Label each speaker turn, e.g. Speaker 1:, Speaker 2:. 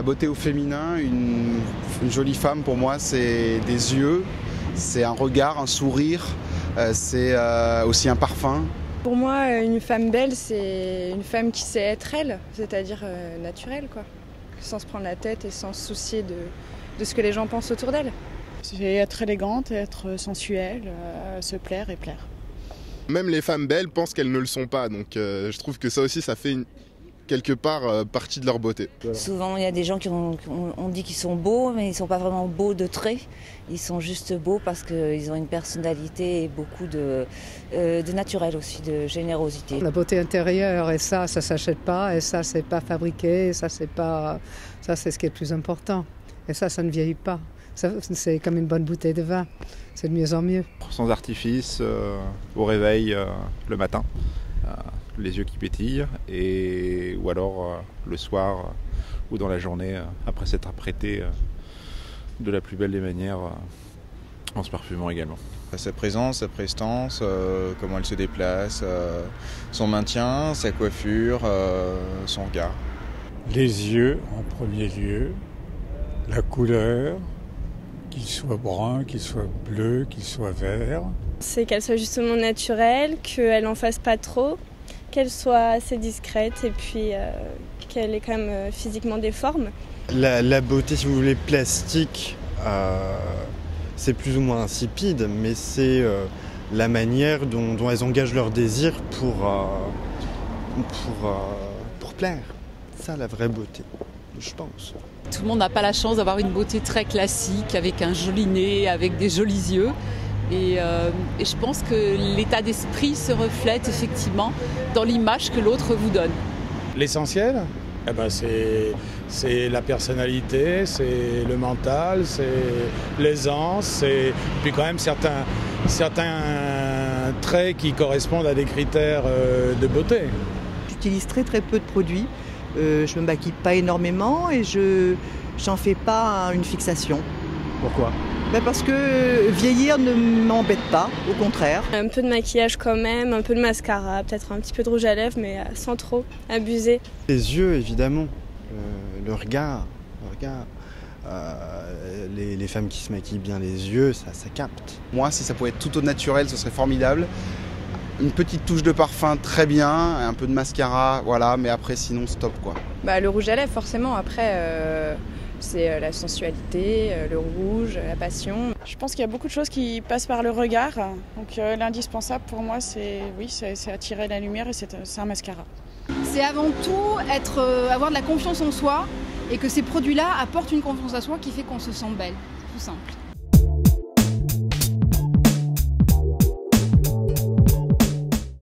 Speaker 1: La beauté au féminin, une jolie femme pour moi c'est des yeux, c'est un regard, un sourire, c'est aussi un parfum.
Speaker 2: Pour moi, une femme belle, c'est une femme qui sait être elle, c'est-à-dire naturelle, quoi. Sans se prendre la tête et sans se soucier de ce que les gens pensent autour d'elle.
Speaker 3: C'est être élégante, être sensuelle, se plaire et plaire.
Speaker 4: Même les femmes belles pensent qu'elles ne le sont pas, donc je trouve que ça aussi, ça fait quelque part partie de leur beauté.
Speaker 5: Voilà. Souvent, il y a des gens on dit qu'ils sont beaux, mais ils ne sont pas vraiment beaux de traits. Ils sont juste beaux parce qu'ils ont une personnalité et beaucoup de naturel aussi, de générosité.
Speaker 6: La beauté intérieure, et ça s'achète pas, et ça, c'est pas fabriqué, et ça, c'est ce qui est le plus important. Et ça ne vieillit pas. C'est comme une bonne bouteille de vin, c'est de mieux en mieux.
Speaker 7: Sans artifice, au réveil le matin, les yeux qui pétillent, ou alors le soir ou dans la journée, après s'être apprêté de la plus belle des manières, en se parfumant également.
Speaker 8: Sa présence, sa prestance, comment elle se déplace, son maintien, sa coiffure, son regard.
Speaker 9: Les yeux en premier lieu, la couleur, qu'il soit brun, qu'il soit bleu, qu'il soit vert.
Speaker 2: C'est qu'elle soit justement naturelle, qu'elle n'en fasse pas trop, qu'elle soit assez discrète et puis qu'elle ait quand même physiquement des formes.
Speaker 10: La beauté, si vous voulez, plastique, c'est plus ou moins insipide, mais c'est la manière dont elles engagent leur désir pour plaire. Ça, la vraie beauté, je pense.
Speaker 11: Tout le monde n'a pas la chance d'avoir une beauté très classique, avec un joli nez, avec des jolis yeux. Et je pense que l'état d'esprit se reflète effectivement dans l'image que l'autre vous donne.
Speaker 12: L'essentiel, c'est la personnalité, c'est le mental, c'est l'aisance, puis quand même certains traits qui correspondent à des critères de beauté.
Speaker 13: J'utilise très peu de produits. Je me maquille pas énormément et j'en fais pas une fixation.
Speaker 12: Pourquoi ?
Speaker 13: Parce que vieillir ne m'embête pas, au contraire.
Speaker 2: Un peu de maquillage quand même, un peu de mascara, peut-être un petit peu de rouge à lèvres, mais sans trop abuser.
Speaker 10: Les yeux, évidemment, le regard. Les femmes qui se maquillent bien les yeux, ça capte.
Speaker 1: Moi, si ça pouvait être tout au naturel, ce serait formidable. Une petite touche de parfum, très bien, un peu de mascara, voilà, mais après, sinon, stop, quoi.
Speaker 2: Le rouge à lèvres, forcément, après... c'est la sensualité, le rouge, la passion.
Speaker 3: Je pense qu'il y a beaucoup de choses qui passent par le regard. Donc l'indispensable pour moi, c'est attirer la lumière et c'est un mascara.
Speaker 14: C'est avant tout avoir de la confiance en soi et que ces produits-là apportent une confiance en soi qui fait qu'on se sent belle, tout simple.